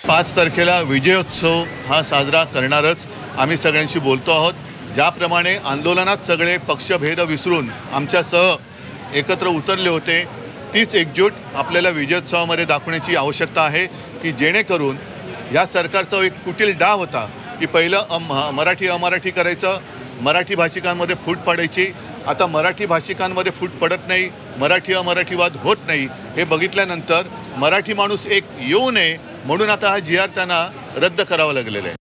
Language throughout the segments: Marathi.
5 तारखेला विजयोत्सव हा साजरा करणारच आम्ही सगळ्यांशी बोलतो आहोत। ज्याप्रमाणे आंदोलनात सगळे पक्षभेद विसरून आमच्यासह एकत्र उतरले होते, तीच एकजूट आपल्याला विजयोत्सवामध्ये दाखवण्याची आवश्यकता आहे की जेणेकरून या सरकारचा एक कुटील डाव होता की पहिलं मराठी अमराठी करायचं, मराठी भाषिकांमध्ये फूट पाडायची। आता मराठी भाषिकांमध्ये फूट पडत नाही, मराठी अमराठीवाद होत नाही हे बघितल्यानंतर मराठी माणूस एक येऊ नये म्हणून आता हा जी आर त्यांना रद्द करावा लागलेला आहे।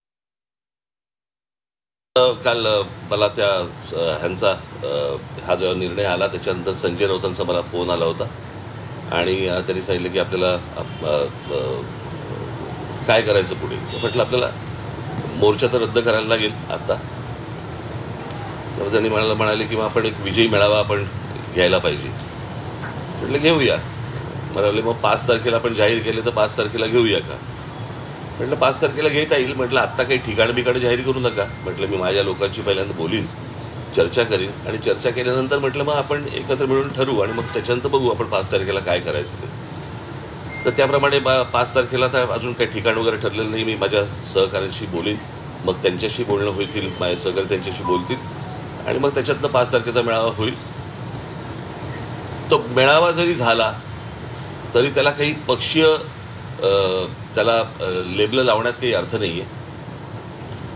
काल मला त्या ह्यांचा हा जो निर्णय आला त्याच्यानंतर संजय राऊतांचा मला फोन आला होता आणि त्यांनी सांगितलं की आपल्याला काय करायचं पुढे। म्हटलं आपल्याला मोर्चा तर रद्द करायला लागेल आता। तर त्यांनी म्हणाले की मग आपण एक विजयी मेळावा आपण घ्यायला पाहिजे। म्हटलं घेऊया। म्हणाले मग 5 तारखेला आपण जाहीर केले तर 5 तारखेला घेऊया का? म्हटलं 5 तारखेला घेता येईल। म्हटलं आत्ता काही ठिकाण बिकाण जाहीर करू नका। म्हटलं मी माझ्या लोकांची पहिल्यांदा बोलीन, चर्चा करीन आणि चर्चा केल्यानंतर म्हटलं मग आपण एकत्र मिळून ठरवू आणि मग त्याच्यानंतर बघू आपण 5 तारखेला काय करायचं ते। तर त्याप्रमाणे 5 तारखेला तर अजून काही ठिकाण वगैरे ठरलेलं नाही। मी माझ्या सहकाऱ्यांशी बोलीन, मग त्यांच्याशी बोलणं होईल, माझे सहकारी त्यांच्याशी बोलतील आणि मग त्याच्यातनं 5 तारखेचा मेळावा होईल। तो मेळावा जरी झाला तरी त्याला काही पक्षीय त्याला लेबल लावण्यात काही अर्थ नाही आहे,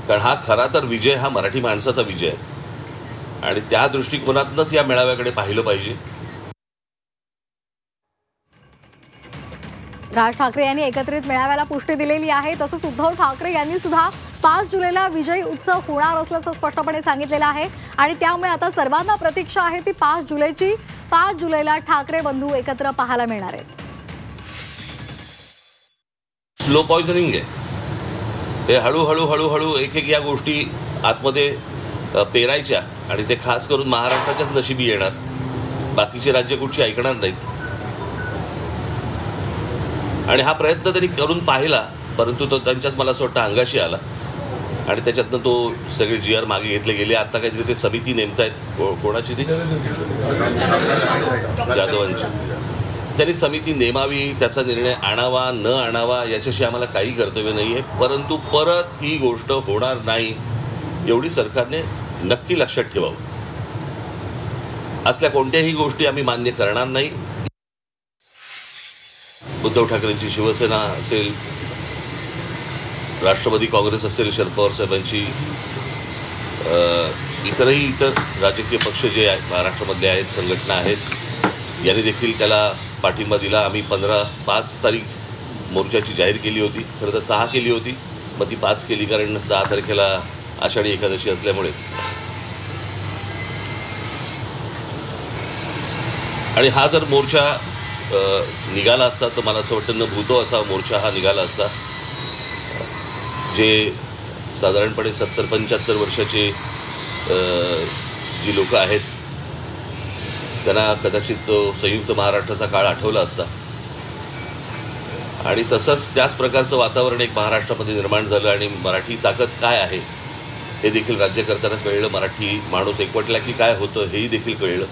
कारण हा खरा तर विजय हा मराठी माणसाचा विजय आहे आणि त्या दृष्टिकोनातूनच या मेळाव्याकडे पाहिलं पाहिजे। राज ठाकरे यांनी एकत्रित मेळाव्याला पुष्टी दिलेली आहे। तसंच उद्धव ठाकरे यांनी सुद्धा 5 जुलैला विजय उत्सव होणार असल्याचं स्पष्टपणे सांगितलेलं आहे आणि त्यामुळे आता सर्वांना प्रतीक्षा आहे ती 5 जुलैची। 5 जुलैला ठाकरे बंधू एकत्र पाहायला मिळणार आहेत। स्लो पॉइझनिंग आहे हे, हळूहळू हळूहळू एक एक या गोष्टी आतमध्ये पेरायच्या आणि ते खास करून महाराष्ट्राच्याच नशिबी येणार, बाकीचे राज्य कुठची ऐकणार नाहीत। आणि हा प्रयत्न त्यांनी करून पाहिला परंतु तो त्यांच्याच मला असं वाटतं अंगाशी आला आणि त्याच्यातनं तो सगळे जी आर मागे घेतले गेले। आता काहीतरी ते समिती नेमतायत, कोणाची ती जाधवांची, त्यांनी समिती नेमावी, त्याचा निर्णय आणावा न आणावा याच्याशी आम्हाला काही कर्तव्य नाही आहे, परंतु परत ही गोष्ट होणार नाही एवढी सरकारने नक्की लक्षात ठेवावं। असल्या कोणत्याही गोष्टी आम्ही मान्य करणार नाही। उद्धव ठाकरेंची शिवसेना असेल, राष्ट्रवादी काँग्रेस असेल, शरद पवार साहेबांची इतर राजकीय पक्ष जे महाराष्ट्रामधले आहेत, संघटना आहेत, यांनी देखील त्याला पाठिंबा दिला। आम्ही 5 तारीख मोर्चाची जाहीर केली होती, खरं तर 6 केली होती, मग ती 5 केली कारण 6 तारखेला आषाढी एकादशी असल्यामुळे। आणि हा जर मोर्चा निघाला असता तर मला असं वाटतं न भूतो असा मोर्चा हा निघाला असता। जे साधारणपणे 70-75 वर्षाचे जी लोक आहेत त्यांना कदाचित तो संयुक्त महाराष्ट्राचा काळ आठवला असता आणि तसंच त्याच प्रकारचं वातावरण एक महाराष्ट्रामध्ये निर्माण झालं आणि मराठी ताकद काय आहे हे देखील राज्यकर्त्यांना कळलं, मराठी माणूस एकवटला की काय होतं हेही देखील कळलं।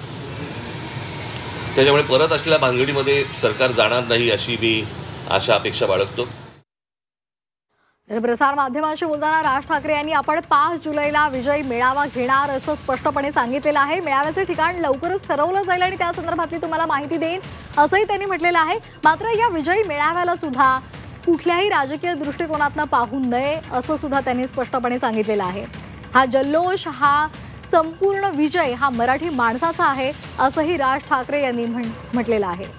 त्याच्यामुळे परत असलेल्या भानगडीमध्ये सरकार जाणार नाही अशी मी आशा अपेक्षा बाळगतो। प्रसार माध्यमांशी बोलताना राज ठाकरे यांनी आपण 5 जुलैला विजय मेळावा घेणार असं स्पष्टपणे सांगितलेलं आहे। मेळाव्याचे ठिकाण लवकरच ठरवलं जाईल आणि त्या संदर्भातली तुम्हाला माहिती देईन असंही त्यांनी म्हटलेलं आहे। मात्र या विजयी मेळाव्याला सुद्धा कुठल्याही राजकीय दृष्टिकोनातून पाहू नये असं सुद्धा त्यांनी स्पष्टपणे सांगितलेलं आहे। हा जल्लोष, हा संपूर्ण विजय हा मराठी माणसाचा आहे असंही राज ठाकरे यांनी म्हटलेलं आहे।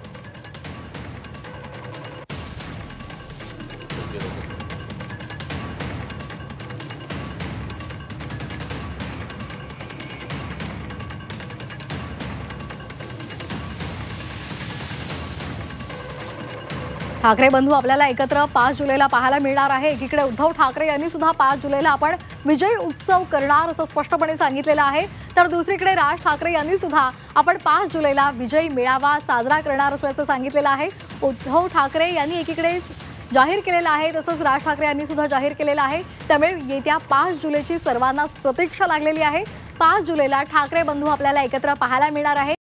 ठाकरे बंधू आपल्याला एकत्र 5 जुलैला पाहायला मिळणार आहे। एकीकडे उद्धव ठाकरे यांनी सुद्धा 5 जुलैला आपण विजय उत्सव करणार असं स्पष्टपणे सांगितलेलं आहे, तर दुसरीकडे राज ठाकरे यांनी सुद्धा आपण 5 जुलैला विजय मेळावा साजरा करणार असल्याचं सांगितलेलं आहे। उद्धव ठाकरे यांनी एकीकडे जाहीर केलेलं आहे, तसंच राज ठाकरे यांनी सुद्धा जाहीर केलेलं आहे। त्यामुळे येत्या 5 जुलैची सर्वांनाच प्रतीक्षा लागलेली आहे। 5 जुलैला ठाकरे बंधू आपल्याला एकत्र पाहायला मिळणार आहे।